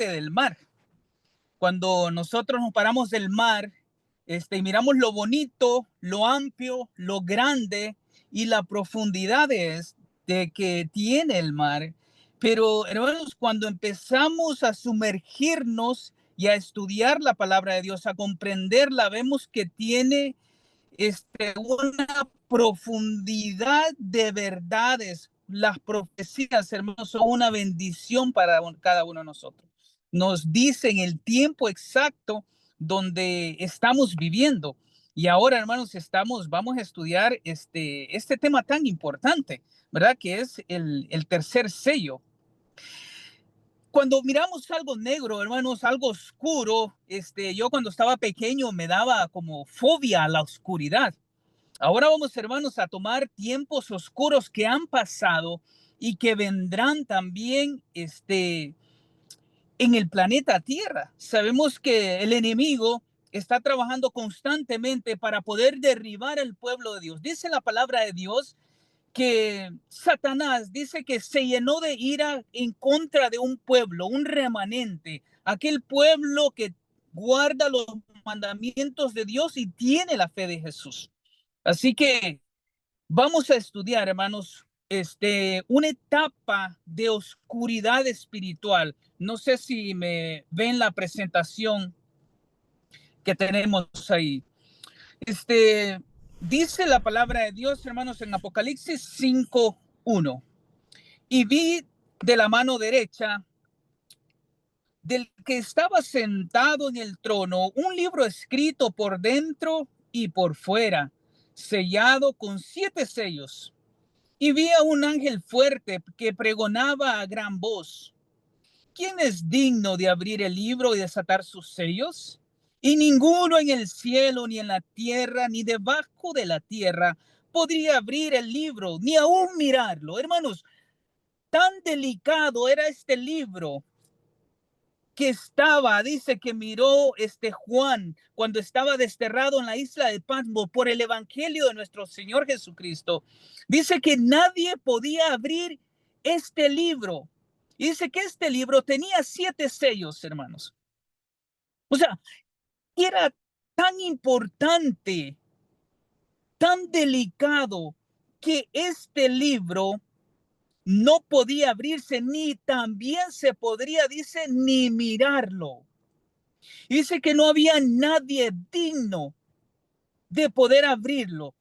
del mar. Cuando nosotros nos paramos del mar, y miramos lo bonito, lo amplio, lo grande y la profundidad de que tiene el mar. Pero, hermanos, cuando empezamos a sumergirnos y a estudiar la palabra de Dios, a comprenderla, vemos que tiene una profundidad de verdades. Las profecías, hermanos, son una bendición para cada uno de nosotros. Nos dicen el tiempo exacto donde estamos viviendo. Y ahora, hermanos, vamos a estudiar este tema tan importante, ¿verdad? Que es el tercer sello. Cuando miramos algo negro, hermanos, algo oscuro, yo cuando estaba pequeño me daba como fobia a la oscuridad. Ahora vamos, hermanos, a tomar tiempos oscuros que han pasado y que vendrán también en el planeta Tierra. Sabemos que el enemigo está trabajando constantemente para poder derribar al pueblo de Dios. Dice la palabra de Dios que Satanás dice que se llenó de ira en contra de un pueblo, un remanente, aquel pueblo que guarda los mandamientos de Dios y tiene la fe de Jesús. Así que vamos a estudiar, hermanos, una etapa de oscuridad espiritual. No sé si me ven la presentación que tenemos ahí. Este, Dice la palabra de Dios, hermanos, en Apocalipsis 5:1. Y vi de la mano derecha del que estaba sentado en el trono un libro escrito por dentro y por fuera, sellado con 7 sellos. Y vi a un ángel fuerte que pregonaba a gran voz: ¿quién es digno de abrir el libro y desatar sus sellos? Y ninguno en el cielo, ni en la tierra, ni debajo de la tierra podría abrir el libro, ni aún mirarlo. Hermanos, tan delicado era este libro que dice que miró Juan cuando estaba desterrado en la isla de Patmos por el evangelio de nuestro Señor Jesucristo. Dice que nadie podía abrir este libro. Y dice que este libro tenía 7 sellos, hermanos. O sea, era tan importante, tan delicado, que este libro no podía abrirse, ni también se podría, dice, ni mirarlo. Y dice que no había nadie digno de poder abrirlo,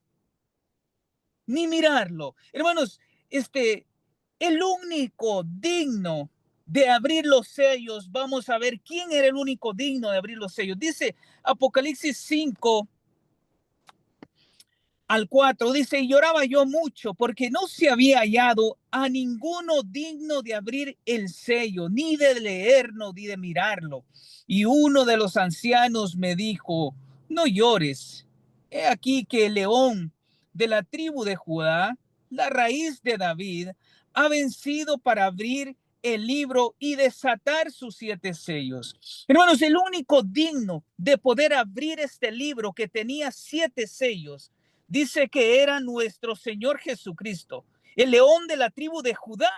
ni mirarlo. Hermanos, el único digno de abrir los sellos, vamos a ver quién era el único digno de abrir los sellos. Dice Apocalipsis 5:4, dice: y lloraba yo mucho porque no se había hallado a ninguno digno de abrir el sello, ni de leerlo, ni de mirarlo. Y uno de los ancianos me dijo: no llores, he aquí que el león de la tribu de Judá, la raíz de David, ha vencido para abrir el libro y desatar sus 7 sellos. Hermanos, el único digno de poder abrir este libro que tenía 7 sellos, dice que era nuestro Señor Jesucristo, el león de la tribu de Judá,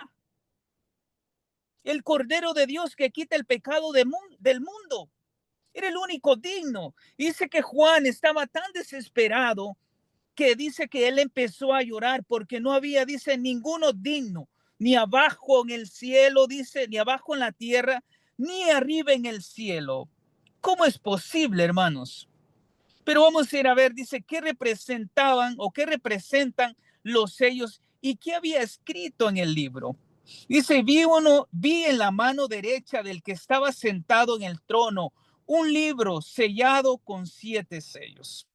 el Cordero de Dios que quita el pecado del mundo. Era el único digno. Dice que Juan estaba tan desesperado que dice que él empezó a llorar porque no había, dice, ninguno digno, ni abajo en el cielo, dice, ni abajo en la tierra, ni arriba en el cielo. ¿Cómo es posible, hermanos? Pero vamos a ir a ver, dice, qué representaban o qué representan los sellos y qué había escrito en el libro. Dice: vi en la mano derecha del que estaba sentado en el trono un libro sellado con 7 sellos.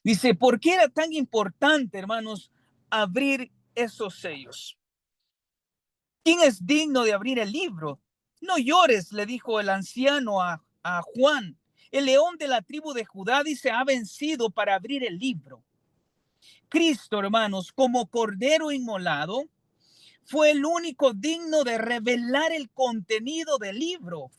Dice: ¿por qué era tan importante, hermanos, abrir esos sellos? ¿Quién es digno de abrir el libro? No llores, le dijo el anciano a Juan. El león de la tribu de Judá, dice, ha vencido para abrir el libro. Cristo, hermanos, como cordero inmolado, fue el único digno de revelar el contenido del libro.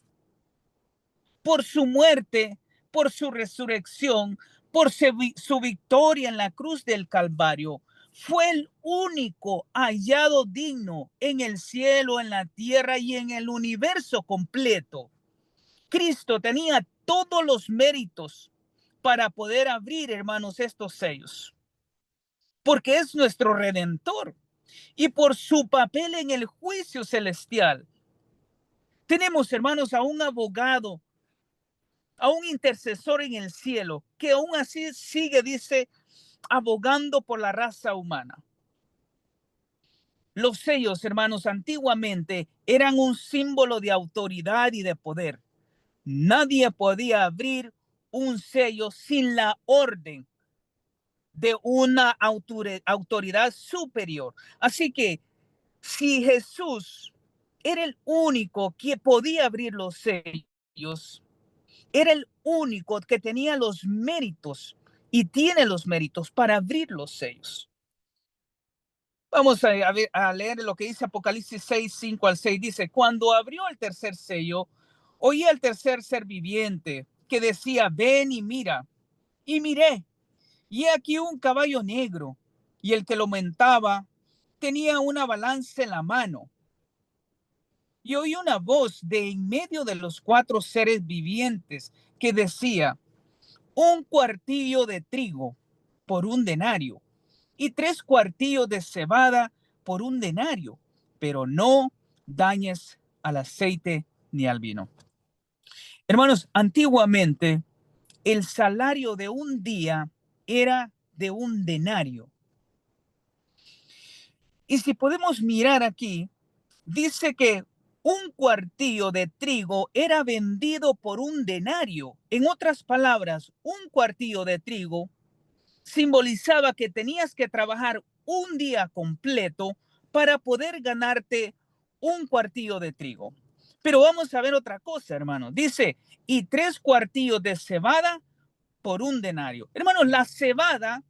Por su muerte, por su resurrección, por su victoria en la cruz del Calvario, fue el único hallado digno en el cielo, en la tierra y en el universo completo. Cristo tenía todos los méritos para poder abrir, hermanos, estos sellos, porque es nuestro redentor y por su papel en el juicio celestial. Tenemos, hermanos, a un abogado, a un intercesor en el cielo, que aún así sigue, dice, abogando por la raza humana. Los sellos, hermanos, antiguamente eran un símbolo de autoridad y de poder. Nadie podía abrir un sello sin la orden de una autoridad superior. Así que si Jesús era el único que podía abrir los sellos, era el único que tenía los méritos y tiene los méritos para abrir los sellos. Vamos a leer lo que dice Apocalipsis 6, 5 al 6. Dice, cuando abrió el tercer sello, oí al tercer ser viviente que decía, ven y mira. Y miré, y aquí un caballo negro, y el que lo montaba tenía una balanza en la mano. Y oí una voz de en medio de los cuatro seres vivientes que decía, un cuartillo de trigo por un denario y 3 cuartillos de cebada por un denario, pero no dañes al aceite ni al vino. Hermanos, antiguamente el salario de un día era de un denario. Y si podemos mirar aquí, dice que un cuartillo de trigo era vendido por un denario. En otras palabras, un cuartillo de trigo simbolizaba que tenías que trabajar un día completo para poder ganarte un cuartillo de trigo. Pero vamos a ver otra cosa, hermano. Dice, y 3 cuartillos de cebada por un denario. Hermanos, la cebada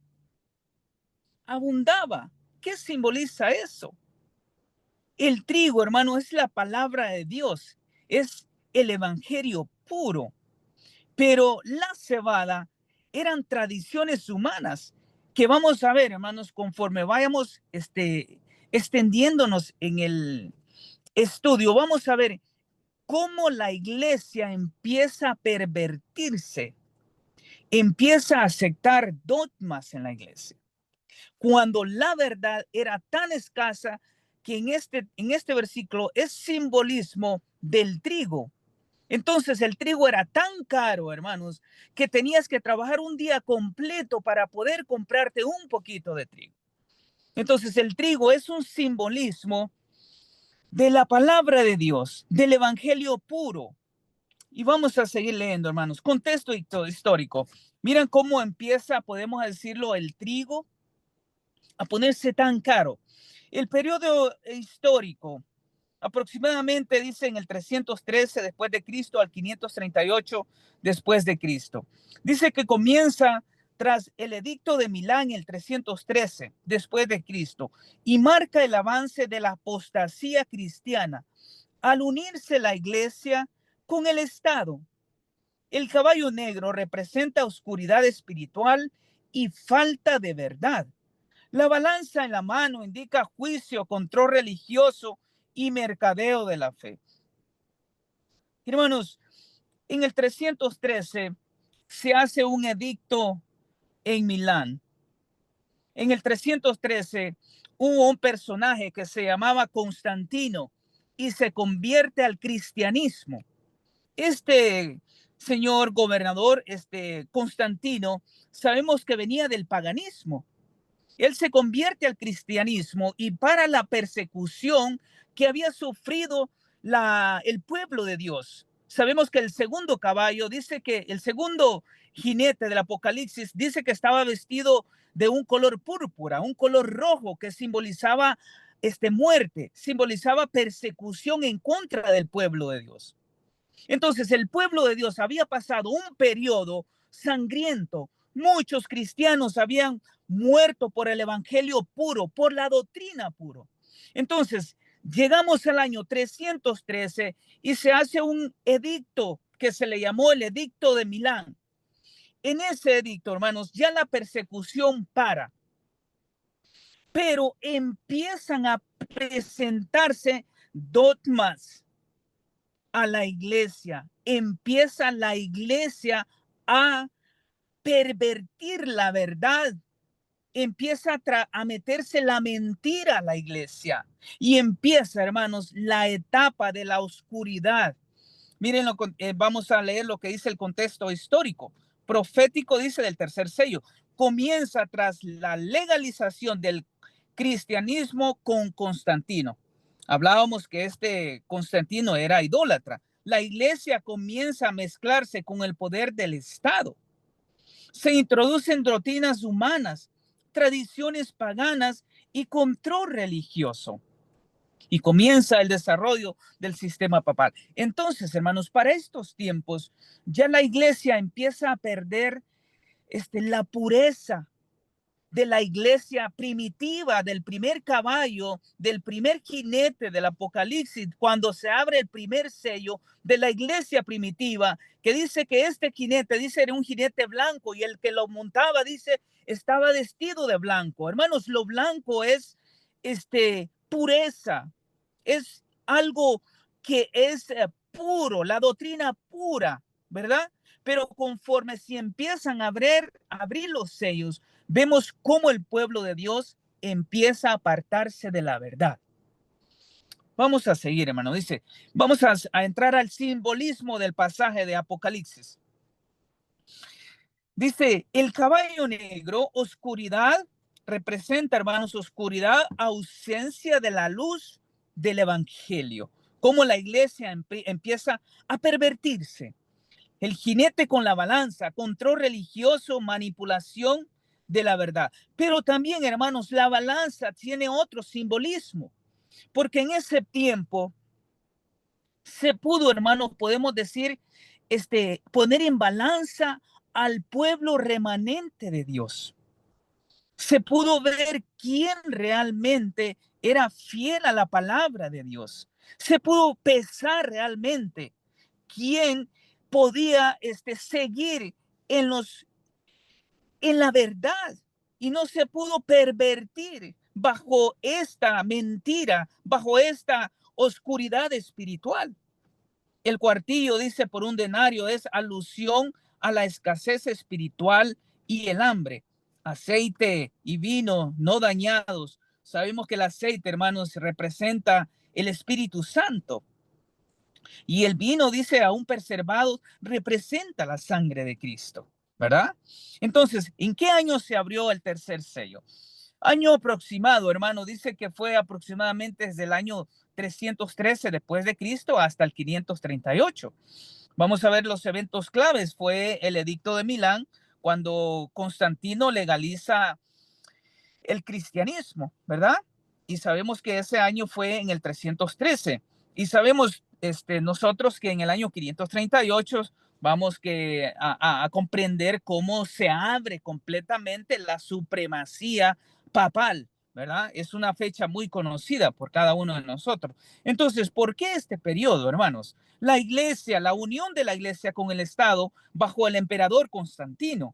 abundaba. ¿Qué simboliza eso? El trigo, hermano, es la palabra de Dios, es el evangelio puro, pero la cebada eran tradiciones humanas que vamos a ver, hermanos, conforme vayamos extendiéndonos en el estudio, vamos a ver cómo la iglesia empieza a pervertirse, empieza a aceptar dogmas en la iglesia cuando la verdad era tan escasa que en este versículo es simbolismo del trigo. Entonces el trigo era tan caro, hermanos, que tenías que trabajar un día completo para poder comprarte un poquito de trigo. Entonces el trigo es un simbolismo de la palabra de Dios, del evangelio puro. Y vamos a seguir leyendo, hermanos. Contexto histórico. Miren cómo empieza, podemos decirlo, el trigo a ponerse tan caro. El periodo histórico, aproximadamente dice en el 313 después de Cristo al 538 después de Cristo. Dice que comienza tras el edicto de Milán el 313 después de Cristo y marca el avance de la apostasía cristiana al unirse la iglesia con el Estado. El caballo negro representa oscuridad espiritual y falta de verdad. La balanza en la mano indica juicio, control religioso y mercadeo de la fe. Hermanos, en el 313 se hace un edicto en Milán. En el 313 hubo un personaje que se llamaba Constantino y se convierte al cristianismo. Este señor gobernador, Constantino, sabemos que venía del paganismo. Él se convierte al cristianismo y para la persecución que había sufrido el pueblo de Dios. Sabemos que el segundo caballo dice que el segundo jinete del Apocalipsis dice que estaba vestido de un color púrpura, un color rojo que simbolizaba muerte, simbolizaba persecución en contra del pueblo de Dios. Entonces el pueblo de Dios había pasado un periodo sangriento. Muchos cristianos habían muerto por el evangelio puro, por la doctrina puro. Entonces llegamos al año 313 y se hace un edicto que se le llamó el edicto de Milán. En ese edicto, hermanos, ya la persecución para. pero empiezan a presentarse dogmas a la iglesia. Empieza la iglesia a pervertir la verdad. Empieza a meterse la mentira a la iglesia. Y empieza, hermanos, la etapa de la oscuridad. Miren, vamos a leer lo que dice el contexto histórico. Profético dice del tercer sello. Comienza tras la legalización del cristianismo con Constantino. Hablábamos que este Constantino era idólatra. La iglesia comienza a mezclarse con el poder del Estado. Se introducen doctrinas humanas, tradiciones paganas y control religioso. Y comienza el desarrollo del sistema papal. Entonces, hermanos, para estos tiempos, ya la iglesia empieza a perder la pureza de la iglesia primitiva, del primer caballo, del primer jinete del Apocalipsis, cuando se abre el primer sello de la iglesia primitiva, que dice que este jinete, dice, era un jinete blanco, y el que lo montaba, dice, estaba vestido de blanco. Hermanos, lo blanco es pureza, es algo que es puro, la doctrina pura, ¿verdad? Pero conforme si empiezan a abrir los sellos, vemos cómo el pueblo de Dios empieza a apartarse de la verdad. Vamos a seguir, hermano. Dice, vamos a entrar al simbolismo del pasaje de Apocalipsis. Dice, el caballo negro, oscuridad, representa, hermanos, oscuridad, ausencia de la luz del evangelio. Cómo la iglesia empieza a pervertirse. El jinete con la balanza, control religioso, manipulación de la verdad. Pero también, hermanos, la balanza tiene otro simbolismo, porque en ese tiempo se pudo, hermanos, podemos decir, poner en balanza al pueblo remanente de Dios. Se pudo ver quién realmente era fiel a la palabra de Dios. Se pudo pesar realmente quién podía seguir en la verdad, y no se pudo pervertir bajo esta mentira, bajo esta oscuridad espiritual. El cuartillo, dice, por un denario, es alusión a la escasez espiritual y el hambre. Aceite y vino no dañados. Sabemos que el aceite, hermanos, representa el Espíritu Santo. Y el vino, dice, aún preservado, representa la sangre de Cristo, ¿verdad? Entonces, ¿en qué año se abrió el tercer sello? Año aproximado, hermano, dice que fue aproximadamente desde el año 313 después de Cristo hasta el 538. Vamos a ver los eventos claves. Fue el edicto de Milán, cuando Constantino legaliza el cristianismo, ¿verdad? Y sabemos que ese año fue en el 313. Y sabemos nosotros que en el año 538 vamos a comprender cómo se abre completamente la supremacía papal, ¿verdad? Es una fecha muy conocida por cada uno de nosotros. Entonces, ¿por qué este periodo, hermanos? La iglesia, la unión de la iglesia con el Estado bajo el emperador Constantino.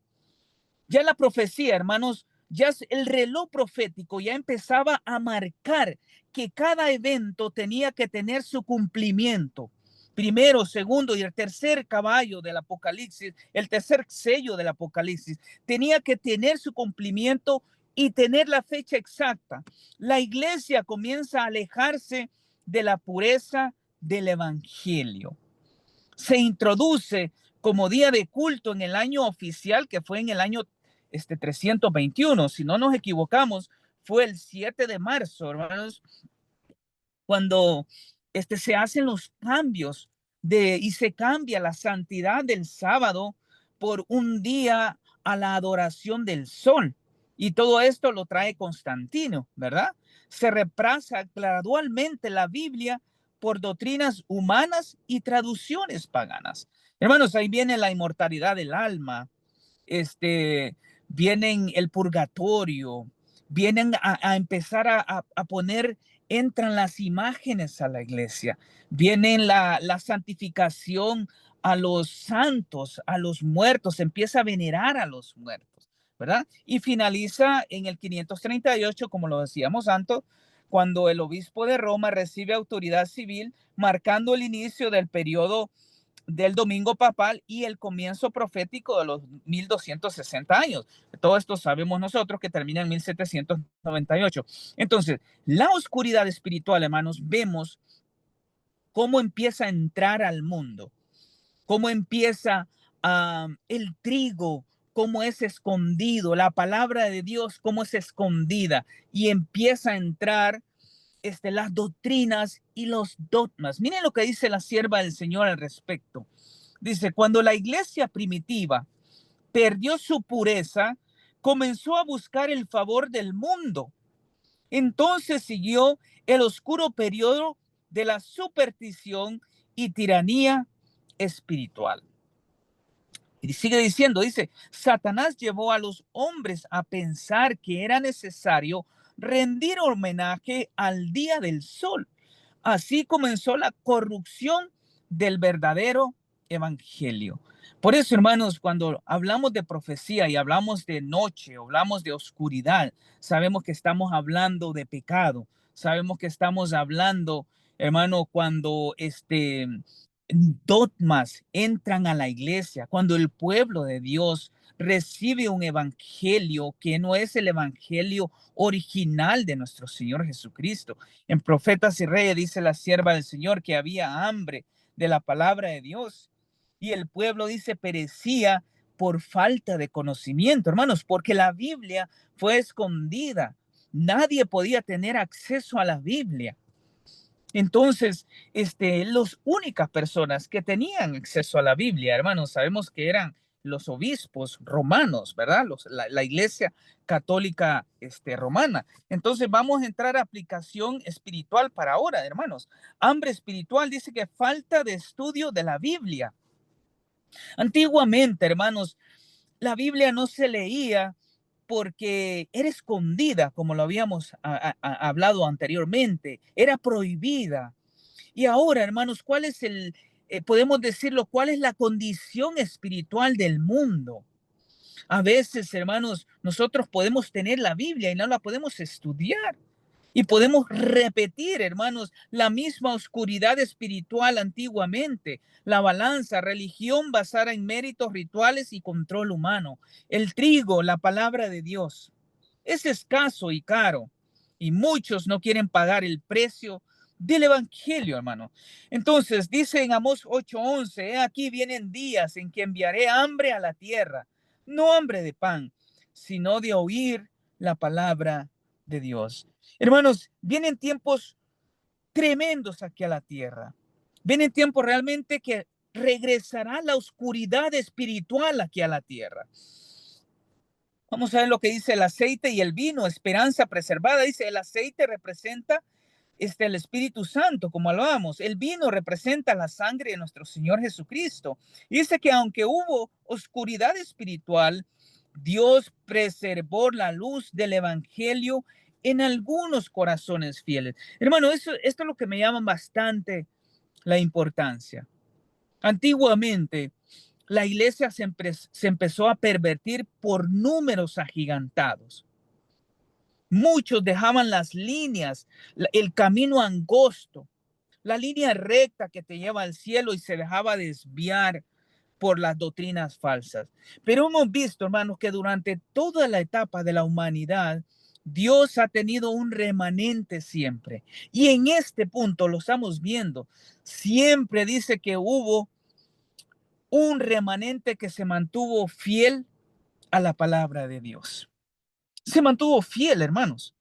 Ya la profecía, hermanos, ya el reloj profético ya empezaba a marcar que cada evento tenía que tener su cumplimiento. Primero, segundo y el tercer caballo del Apocalipsis, el tercer sello del Apocalipsis, tenía que tener su cumplimiento y tener la fecha exacta. La iglesia comienza a alejarse de la pureza del evangelio. Se introduce como día de culto en el año oficial, que fue en el año 321. Si no nos equivocamos, fue el 7 de marzo, hermanos, cuando se hacen los cambios y se cambia la santidad del sábado por un día a la adoración del sol. Y todo esto lo trae Constantino, ¿verdad? Se reemplaza gradualmente la Biblia por doctrinas humanas y traducciones paganas. Hermanos, ahí viene la inmortalidad del alma, vienen el purgatorio, vienen a empezar a poner, entran las imágenes a la iglesia, vienen la santificación a los santos, a los muertos, se empieza a venerar a los muertos, ¿verdad? Y finaliza en el 538, como lo decíamos antes, cuando el obispo de Roma recibe autoridad civil, marcando el inicio del periodo del domingo papal y el comienzo profético de los 1260 años. Todo esto sabemos nosotros que termina en 1798. Entonces, la oscuridad espiritual, hermanos, vemos cómo empieza a entrar al mundo, cómo empieza el trigo, cómo es escondido, la palabra de Dios, cómo es escondida y empieza a entrar las doctrinas y los dogmas. Miren lo que dice la sierva del Señor al respecto. Dice, cuando la iglesia primitiva perdió su pureza, comenzó a buscar el favor del mundo. Entonces siguió el oscuro periodo de la superstición y tiranía espiritual. Y sigue diciendo, dice, Satanás llevó a los hombres a pensar que era necesario rendir homenaje al día del sol. Así comenzó la corrupción del verdadero evangelio. Por eso, hermanos, cuando hablamos de profecía y hablamos de noche, hablamos de oscuridad, sabemos que estamos hablando de pecado. Sabemos que estamos hablando, hermano, cuando dogmas entran a la iglesia, cuando el pueblo de Dios recibe un evangelio que no es el evangelio original de nuestro Señor Jesucristo. En Profetas y Reyes dice la sierva del Señor que había hambre de la palabra de Dios y el pueblo dice perecía por falta de conocimiento, hermanos, porque la Biblia fue escondida. Nadie podía tener acceso a la Biblia. Entonces, las únicas personas que tenían acceso a la Biblia, hermanos, sabemos que eran los obispos romanos, ¿verdad? La iglesia católica romana. Entonces, vamos a entrar a aplicación espiritual para ahora, hermanos. Hambre espiritual dice que falta de estudio de la Biblia. Antiguamente, hermanos, la Biblia no se leía porque era escondida, como lo habíamos hablado anteriormente, era prohibida. Y ahora, hermanos, ¿cuál es podemos decirlo, cuál es la condición espiritual del mundo? A veces, hermanos, nosotros podemos tener la Biblia y no la podemos estudiar. Y podemos repetir, hermanos, la misma oscuridad espiritual antiguamente, la balanza, religión basada en méritos rituales y control humano. El trigo, la palabra de Dios, es escaso y caro y muchos no quieren pagar el precio del evangelio, hermano. Entonces, dice en Amós 8:11, aquí vienen días en que enviaré hambre a la tierra, no hambre de pan, sino de oír la palabra de Dios. Hermanos, vienen tiempos tremendos aquí a la tierra. Vienen tiempos realmente que regresará la oscuridad espiritual aquí a la tierra. Vamos a ver lo que dice el aceite y el vino, esperanza preservada. Dice, el aceite representa el Espíritu Santo, como hablábamos. El vino representa la sangre de nuestro Señor Jesucristo. Dice que aunque hubo oscuridad espiritual, Dios preservó la luz del evangelio en algunos corazones fieles. Hermano, esto es lo que me llama bastante la importancia. Antiguamente, la iglesia se empezó a pervertir por números agigantados. Muchos dejaban las líneas, el camino angosto, la línea recta que te lleva al cielo y se dejaba desviar por las doctrinas falsas. Pero hemos visto, hermanos, que durante toda la etapa de la humanidad, Dios ha tenido un remanente siempre. Y en este punto lo estamos viendo. Siempre dice que hubo un remanente que se mantuvo fiel a la palabra de Dios. Se mantuvo fiel, hermanos.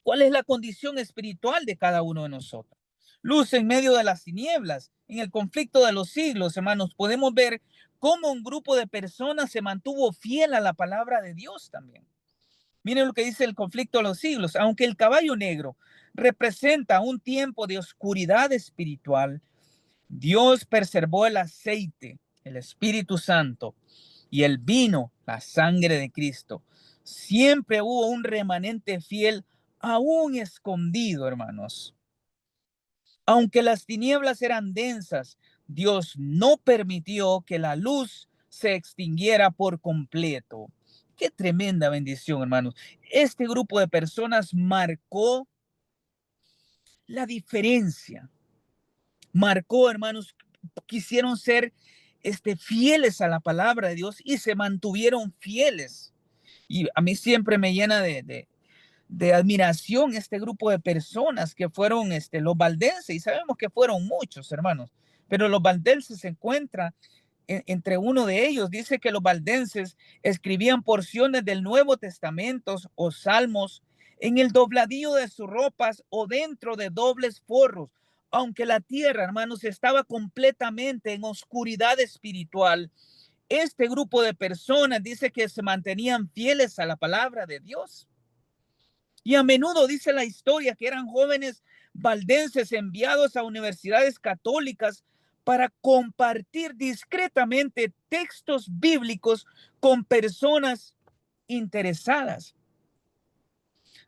¿Cuál es la condición espiritual de cada uno de nosotros? Luz en medio de las tinieblas, en el conflicto de los siglos, hermanos, podemos ver cómo un grupo de personas se mantuvo fiel a la palabra de Dios también. Miren lo que dice el conflicto de los siglos. Aunque el caballo negro representa un tiempo de oscuridad espiritual, Dios preservó el aceite, el Espíritu Santo, y el vino, la sangre de Cristo. Siempre hubo un remanente fiel, aún escondido, hermanos. Aunque las tinieblas eran densas, Dios no permitió que la luz se extinguiera por completo. Qué tremenda bendición, hermanos. Este grupo de personas marcó la diferencia. Marcó, hermanos, quisieron ser fieles a la palabra de Dios y se mantuvieron fieles. Y a mí siempre me llena de admiración este grupo de personas que fueron los valdenses, y sabemos que fueron muchos, hermanos, pero los valdenses se encuentran entre uno de ellos. Dice que los valdenses escribían porciones del Nuevo Testamento o salmos en el dobladillo de sus ropas o dentro de dobles forros. Aunque la tierra, hermanos, estaba completamente en oscuridad espiritual, este grupo de personas dice que se mantenían fieles a la palabra de Dios. Y a menudo dice la historia que eran jóvenes valdenses enviados a universidades católicas para compartir discretamente textos bíblicos con personas interesadas.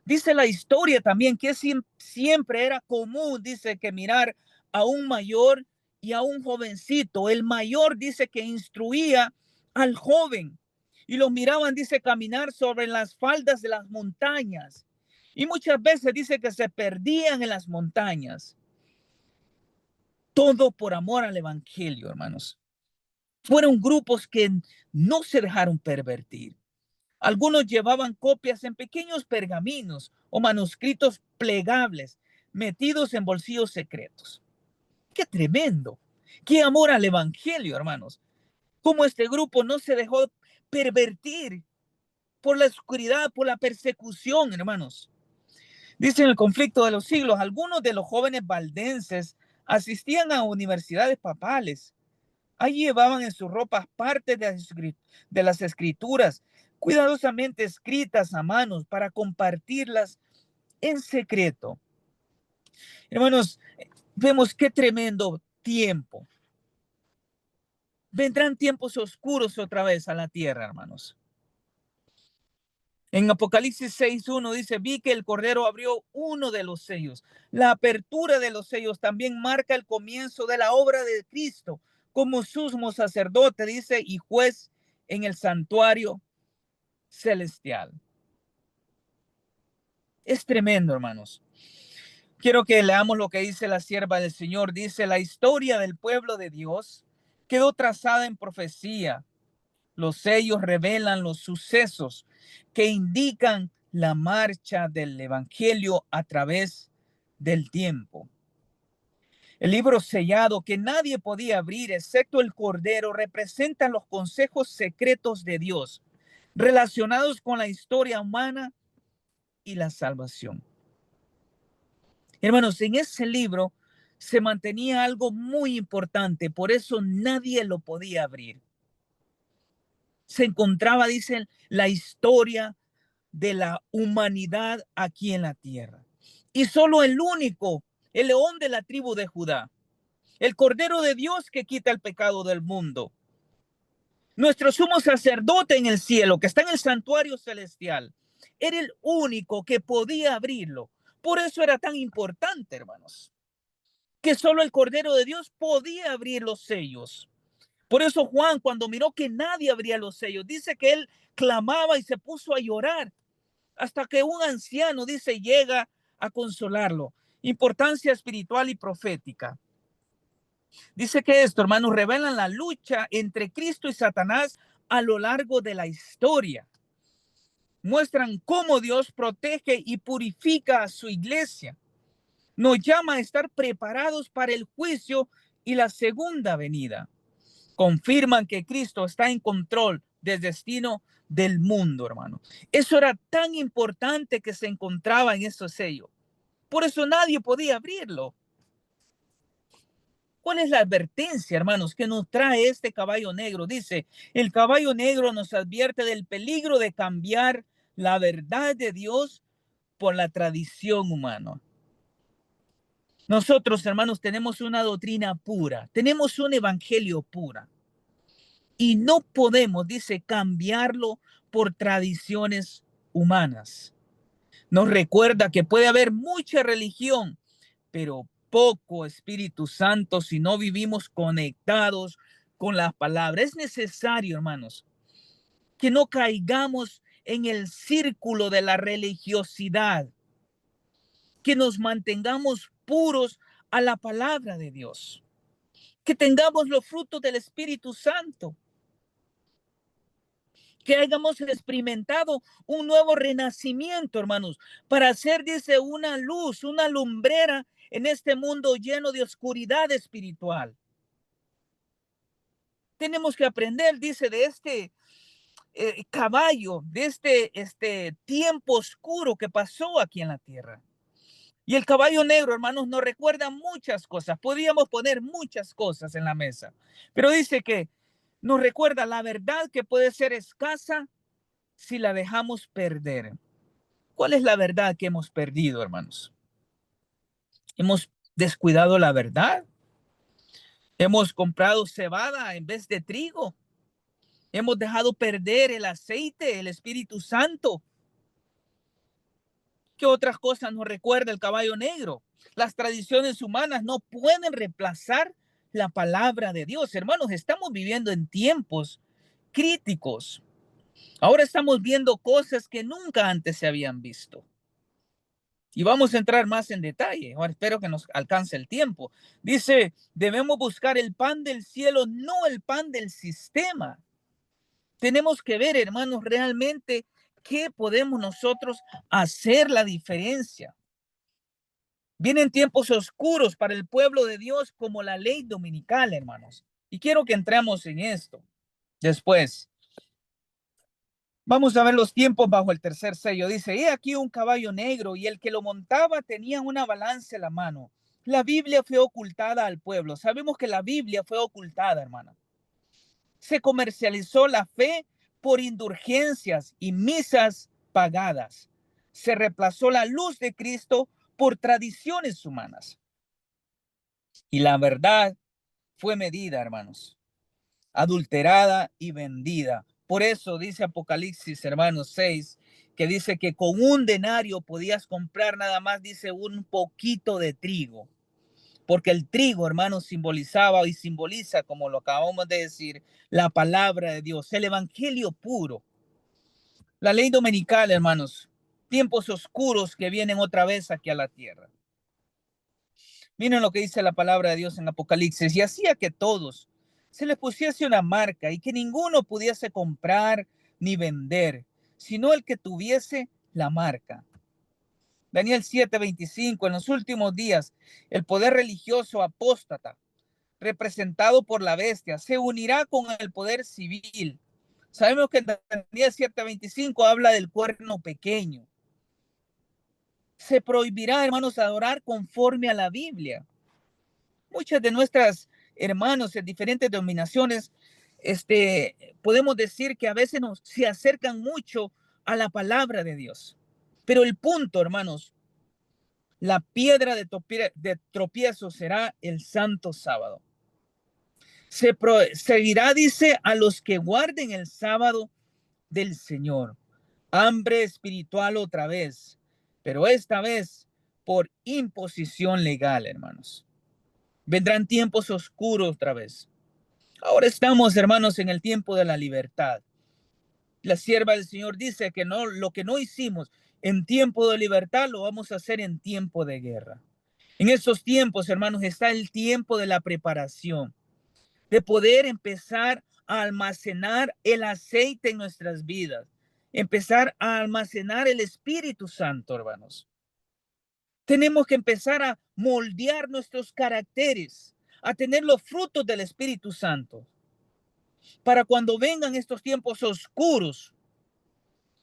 Dice la historia también que siempre era común, dice, que mirar a un mayor y a un jovencito. El mayor dice que instruía al joven y lo miraban, dice, caminar sobre las faldas de las montañas. Y muchas veces dice que se perdían en las montañas. Todo por amor al evangelio, hermanos. Fueron grupos que no se dejaron pervertir. Algunos llevaban copias en pequeños pergaminos o manuscritos plegables metidos en bolsillos secretos. ¡Qué tremendo! ¡Qué amor al evangelio, hermanos! Cómo este grupo no se dejó pervertir por la oscuridad, por la persecución, hermanos. Dice en el conflicto de los siglos, algunos de los jóvenes valdenses asistían a universidades papales. Allí llevaban en sus ropas parte de las escrituras, cuidadosamente escritas a manos para compartirlas en secreto. Hermanos, vemos qué tremendo tiempo. Vendrán tiempos oscuros otra vez a la tierra, hermanos. En Apocalipsis 6:1 dice, vi que el Cordero abrió uno de los sellos. La apertura de los sellos también marca el comienzo de la obra de Cristo como sumo sacerdote, dice, y juez en el santuario celestial. Es tremendo, hermanos. Quiero que leamos lo que dice la sierva del Señor. Dice, la historia del pueblo de Dios quedó trazada en profecía. Los sellos revelan los sucesos que indican la marcha del evangelio a través del tiempo. El libro sellado que nadie podía abrir excepto el Cordero representa los consejos secretos de Dios relacionados con la historia humana y la salvación. Hermanos, en ese libro se mantenía algo muy importante, por eso nadie lo podía abrir. Se encontraba, dicen, la historia de la humanidad aquí en la tierra. Y solo el único, el león de la tribu de Judá, el Cordero de Dios que quita el pecado del mundo, nuestro sumo sacerdote en el cielo, que está en el santuario celestial, era el único que podía abrirlo. Por eso era tan importante, hermanos, que solo el Cordero de Dios podía abrir los sellos. Por eso Juan, cuando miró que nadie abría los sellos, dice que él clamaba y se puso a llorar hasta que un anciano, dice, llega a consolarlo. Importancia espiritual y profética. Dice que esto, hermanos, revelan la lucha entre Cristo y Satanás a lo largo de la historia. Muestran cómo Dios protege y purifica a su iglesia. Nos llama a estar preparados para el juicio y la segunda venida. Confirman que Cristo está en control del destino del mundo, hermano. Eso era tan importante que se encontraba en ese sello. Por eso nadie podía abrirlo. ¿Cuál es la advertencia, hermanos, que nos trae este caballo negro? Dice, el caballo negro nos advierte del peligro de cambiar la verdad de Dios por la tradición humana. Nosotros, hermanos, tenemos una doctrina pura, tenemos un evangelio pura. Y no podemos, dice, cambiarlo por tradiciones humanas. Nos recuerda que puede haber mucha religión, pero poco Espíritu Santo si no vivimos conectados con la palabra. Es necesario, hermanos, que no caigamos en el círculo de la religiosidad, que nos mantengamos puros a la palabra de Dios, que tengamos los frutos del Espíritu Santo, que hayamos experimentado un nuevo renacimiento, hermanos, para ser, dice, una luz, una lumbrera en este mundo lleno de oscuridad espiritual. Tenemos que aprender, dice, de este caballo, de este tiempo oscuro que pasó aquí en la tierra. Y el caballo negro, hermanos, nos recuerda muchas cosas. Podríamos poner muchas cosas en la mesa, pero dice que nos recuerda la verdad que puede ser escasa si la dejamos perder. ¿Cuál es la verdad que hemos perdido, hermanos? Hemos descuidado la verdad. Hemos comprado cebada en vez de trigo. Hemos dejado perder el aceite, el Espíritu Santo. ¿Qué otras cosas nos recuerda el caballo negro? Las tradiciones humanas no pueden reemplazar la palabra de Dios. Hermanos, estamos viviendo en tiempos críticos. Ahora estamos viendo cosas que nunca antes se habían visto. Y vamos a entrar más en detalle. Ahora espero que nos alcance el tiempo. Dice, debemos buscar el pan del cielo, no el pan del sistema. Tenemos que ver, hermanos, realmente qué podemos nosotros hacer la diferencia. Vienen tiempos oscuros para el pueblo de Dios como la ley dominical, hermanos. Y quiero que entremos en esto. Después, vamos a ver los tiempos bajo el tercer sello. Dice, he aquí un caballo negro y el que lo montaba tenía una balanza en la mano. La Biblia fue ocultada al pueblo. Sabemos que la Biblia fue ocultada, hermana. Se comercializó la fe por indulgencias y misas pagadas. Se reemplazó la luz de Cristo por tradiciones humanas. Y la verdad fue medida, hermanos, adulterada y vendida. Por eso dice Apocalipsis, hermanos 6, que dice que con un denario podías comprar nada más, dice, un poquito de trigo. Porque el trigo, hermanos, simbolizaba y simboliza, como lo acabamos de decir, la palabra de Dios, el evangelio puro. La ley dominical, hermanos, tiempos oscuros que vienen otra vez aquí a la tierra. Miren lo que dice la palabra de Dios en Apocalipsis. Y hacía que todos se les pusiese una marca y que ninguno pudiese comprar ni vender, sino el que tuviese la marca. Daniel 7:25, en los últimos días, el poder religioso apóstata, representado por la bestia, se unirá con el poder civil. Sabemos que Daniel 7:25 habla del cuerno pequeño. Se prohibirá, hermanos, adorar conforme a la Biblia. Muchas de nuestras hermanos en diferentes denominaciones, podemos decir que a veces se acercan mucho a la palabra de Dios. Pero el punto, hermanos, la piedra de tropiezo será el santo sábado. Seguirá, dice, a los que guarden el sábado del Señor. Hambre espiritual otra vez, pero esta vez por imposición legal, hermanos. Vendrán tiempos oscuros otra vez. Ahora estamos, hermanos, en el tiempo de la libertad. La sierva del Señor dice que no, lo que no hicimos en tiempo de libertad lo vamos a hacer en tiempo de guerra. En estos tiempos, hermanos, está el tiempo de la preparación, de poder empezar a almacenar el aceite en nuestras vidas, empezar a almacenar el Espíritu Santo, hermanos. Tenemos que empezar a moldear nuestros caracteres, a tener los frutos del Espíritu Santo, para cuando vengan estos tiempos oscuros,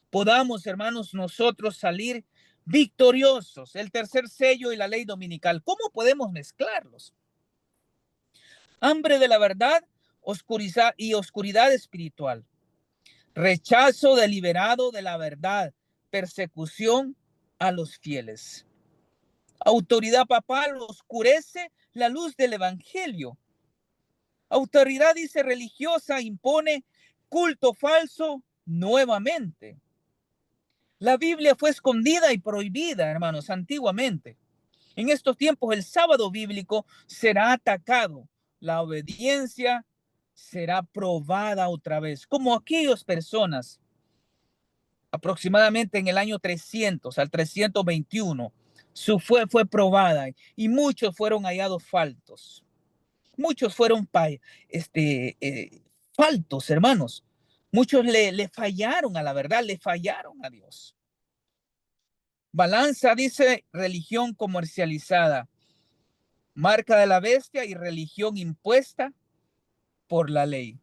podamos, hermanos, nosotros salir victoriosos. El tercer sello y la ley dominical, ¿cómo podemos mezclarlos? Hambre de la verdad, oscuridad espiritual, rechazo deliberado de la verdad, persecución a los fieles. Autoridad papal oscurece la luz del evangelio. Autoridad, dice, religiosa impone culto falso nuevamente. La Biblia fue escondida y prohibida, hermanos, antiguamente. En estos tiempos el sábado bíblico será atacado. La obediencia será probada otra vez, como aquellas personas aproximadamente en el año 300 al 321, su fe fue probada y muchos fueron hallados faltos. Muchos fueron faltos, hermanos. Muchos le fallaron a la verdad, le fallaron a Dios. Balanza dice religión comercializada, marca de la bestia y religión impuesta por la ley.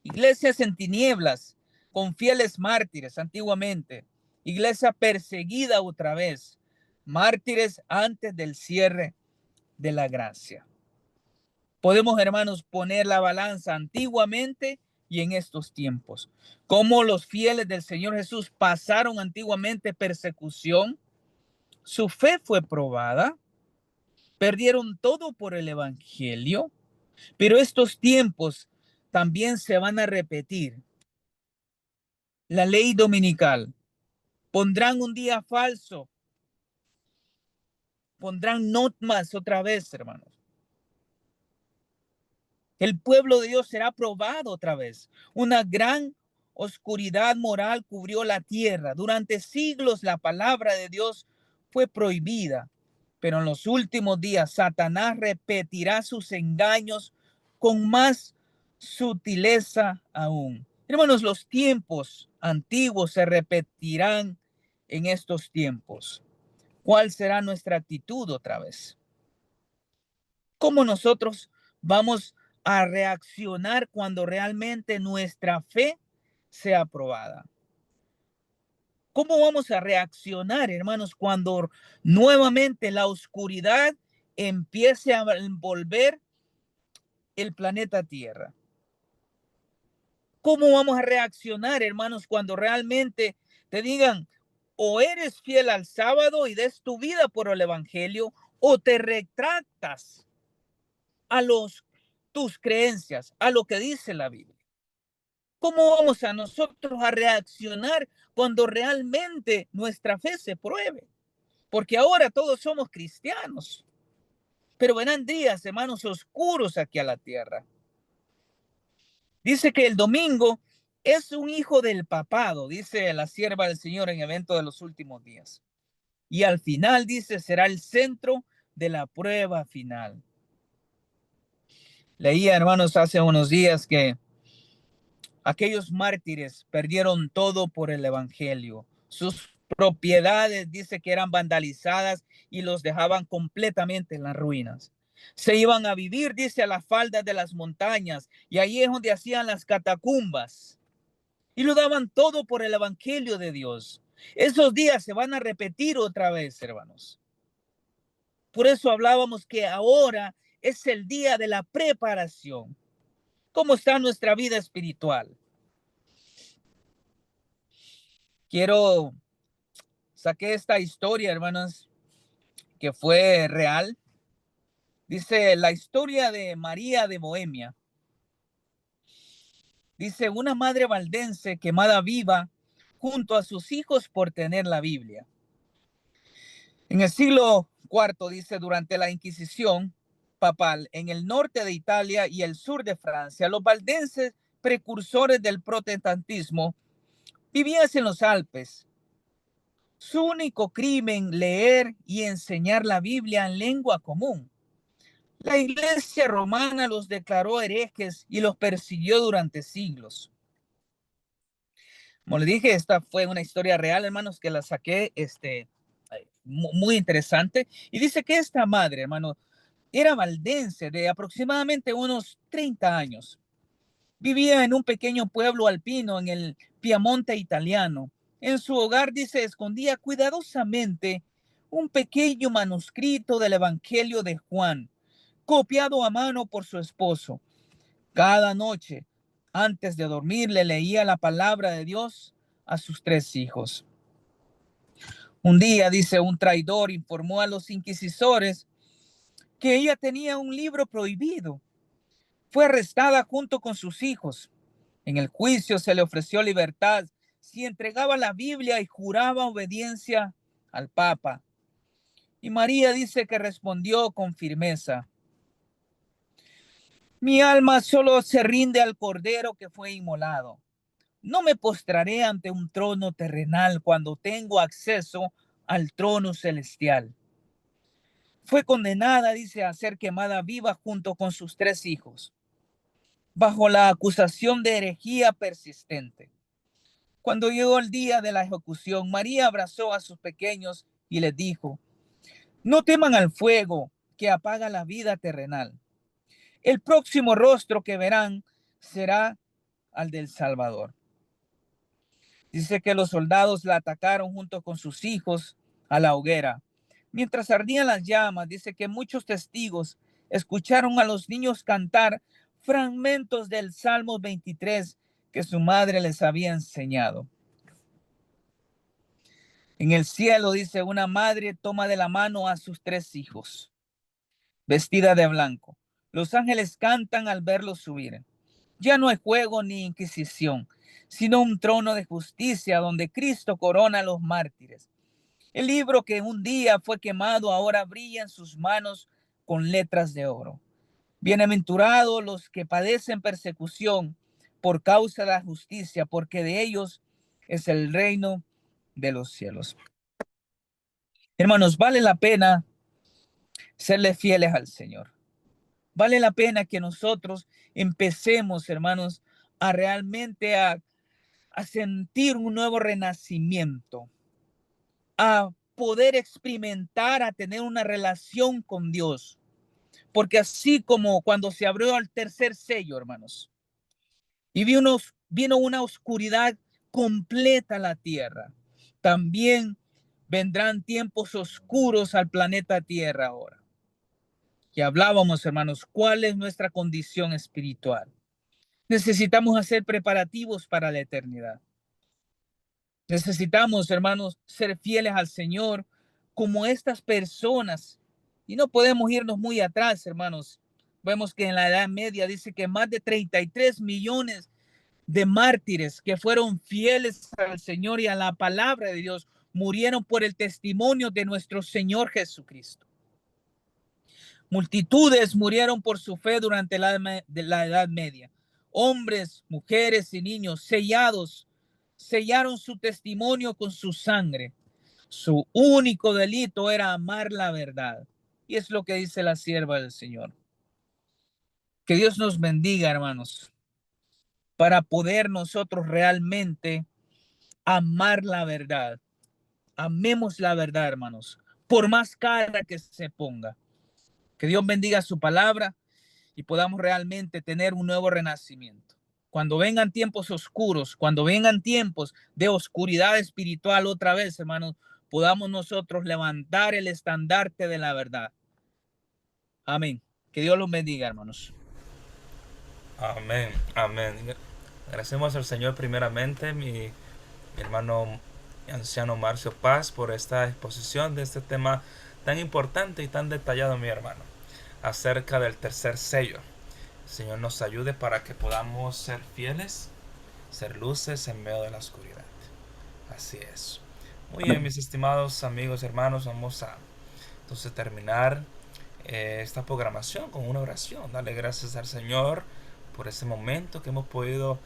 Iglesias en tinieblas, con fieles mártires antiguamente. Iglesia perseguida otra vez. Mártires antes del cierre de la gracia. Podemos, hermanos, poner la balanza antiguamente y en estos tiempos. Cómo los fieles del Señor Jesús pasaron antiguamente persecución. Su fe fue probada. Perdieron todo por el evangelio. Pero estos tiempos también se van a repetir. La ley dominical. Pondrán un día falso. Pondrán not más otra vez, hermanos. El pueblo de Dios será probado otra vez. Una gran oscuridad moral cubrió la tierra. Durante siglos la palabra de Dios fue prohibida. Pero en los últimos días Satanás repetirá sus engaños con más sutileza aún. Hermanos, los tiempos antiguos se repetirán en estos tiempos. ¿Cuál será nuestra actitud otra vez? ¿Cómo nosotros vamos a reaccionar cuando realmente nuestra fe sea probada? ¿Cómo vamos a reaccionar, hermanos, cuando nuevamente la oscuridad empiece a envolver el planeta Tierra? ¿Cómo vamos a reaccionar, hermanos, cuando realmente te digan o eres fiel al sábado y des tu vida por el evangelio o te retractas a tus creencias, a lo que dice la Biblia? ¿Cómo vamos a nosotros a reaccionar cuando realmente nuestra fe se pruebe? Porque ahora todos somos cristianos, pero verán días, hermanos, oscuros aquí a la tierra. Dice que el domingo es un hijo del papado, dice la sierva del Señor en evento de los últimos días. Y al final, dice, será el centro de la prueba final. Leía, hermanos, hace unos días que aquellos mártires perdieron todo por el evangelio. Sus propiedades, dice que eran vandalizadas y los dejaban completamente en las ruinas. Se iban a vivir, dice, a las faldas de las montañas y ahí es donde hacían las catacumbas y lo daban todo por el evangelio de Dios. Esos días se van a repetir otra vez, hermanos. Por eso hablábamos que ahora es el día de la preparación. ¿Cómo está nuestra vida espiritual? Saqué esta historia, hermanos, que fue real. Dice la historia de María de Bohemia. Dice una madre valdense quemada viva junto a sus hijos por tener la Biblia. En el siglo IV, dice, durante la Inquisición papal en el norte de Italia y el sur de Francia, los valdenses, precursores del protestantismo, vivían en los Alpes. Su único crimen, leer y enseñar la Biblia en lengua común. La iglesia romana los declaró herejes y los persiguió durante siglos. Como le dije, esta fue una historia real, hermanos, que la saqué, muy interesante. Y dice que esta madre, hermano, era valdense de aproximadamente unos 30 años. Vivía en un pequeño pueblo alpino en el Piamonte italiano. En su hogar, dice, escondía cuidadosamente un pequeño manuscrito del Evangelio de Juan, copiado a mano por su esposo. Cada noche, antes de dormir, le leía la palabra de Dios a sus 3 hijos. Un día, dice, un traidor informó a los inquisidores que ella tenía un libro prohibido. Fue arrestada junto con sus hijos. En el juicio se le ofreció libertad si entregaba la Biblia y juraba obediencia al Papa. Y María dice que respondió con firmeza: Mi alma solo se rinde al cordero que fue inmolado. No me postraré ante un trono terrenal cuando tengo acceso al trono celestial. Fue condenada, dice, a ser quemada viva junto con sus 3 hijos, bajo la acusación de herejía persistente. Cuando llegó el día de la ejecución, María abrazó a sus pequeños y les dijo: no teman al fuego que apaga la vida terrenal. El próximo rostro que verán será al del Salvador. Dice que los soldados la atacaron junto con sus hijos a la hoguera. Mientras ardían las llamas, dice que muchos testigos escucharon a los niños cantar fragmentos del Salmo 23 que su madre les había enseñado. En el cielo, dice, una madre toma de la mano a sus 3 hijos, vestida de blanco. Los ángeles cantan al verlos subir. Ya no hay juego ni inquisición, sino un trono de justicia donde Cristo corona a los mártires. El libro que un día fue quemado ahora brilla en sus manos con letras de oro. Bienaventurados los que padecen persecución por causa de la justicia, porque de ellos es el reino de los cielos. Hermanos, vale la pena serle fieles al Señor. Vale la pena que nosotros empecemos, hermanos, a realmente a sentir un nuevo renacimiento, a poder experimentar, a tener una relación con Dios. Porque así como cuando se abrió el tercer sello, hermanos, y vino una oscuridad completa a la tierra, también vendrán tiempos oscuros al planeta Tierra ahora. Que hablábamos, hermanos, cuál es nuestra condición espiritual. Necesitamos hacer preparativos para la eternidad. Necesitamos, hermanos, ser fieles al Señor como estas personas. Y no podemos irnos muy atrás, hermanos. Vemos que en la Edad Media dice que más de 33 millones de mártires que fueron fieles al Señor y a la palabra de Dios murieron por el testimonio de nuestro Señor Jesucristo. Multitudes murieron por su fe durante la Edad Media. Hombres, mujeres y niños sellaron su testimonio con su sangre. Su único delito era amar la verdad. Y es lo que dice la sierva del Señor. Que Dios nos bendiga, hermanos, para poder nosotros realmente amar la verdad. Amemos la verdad, hermanos, por más cara que se ponga. Que Dios bendiga su palabra y podamos realmente tener un nuevo renacimiento. Cuando vengan tiempos oscuros, cuando vengan tiempos de oscuridad espiritual otra vez, hermanos, podamos nosotros levantar el estandarte de la verdad. Amén. Que Dios los bendiga, hermanos. Amén, amén. Agradecemos al Señor primeramente, mi hermano anciano Marcio Paz, por esta exposición de este tema tan importante y tan detallado, mi hermano, acerca del tercer sello. El Señor nos ayude para que podamos ser fieles, ser luces en medio de la oscuridad. Así es. Muy bien, Amén. mis estimados amigos, hermanos, vamos a entonces terminar esta programación con una oración. Dale gracias al Señor por ese momento que hemos podido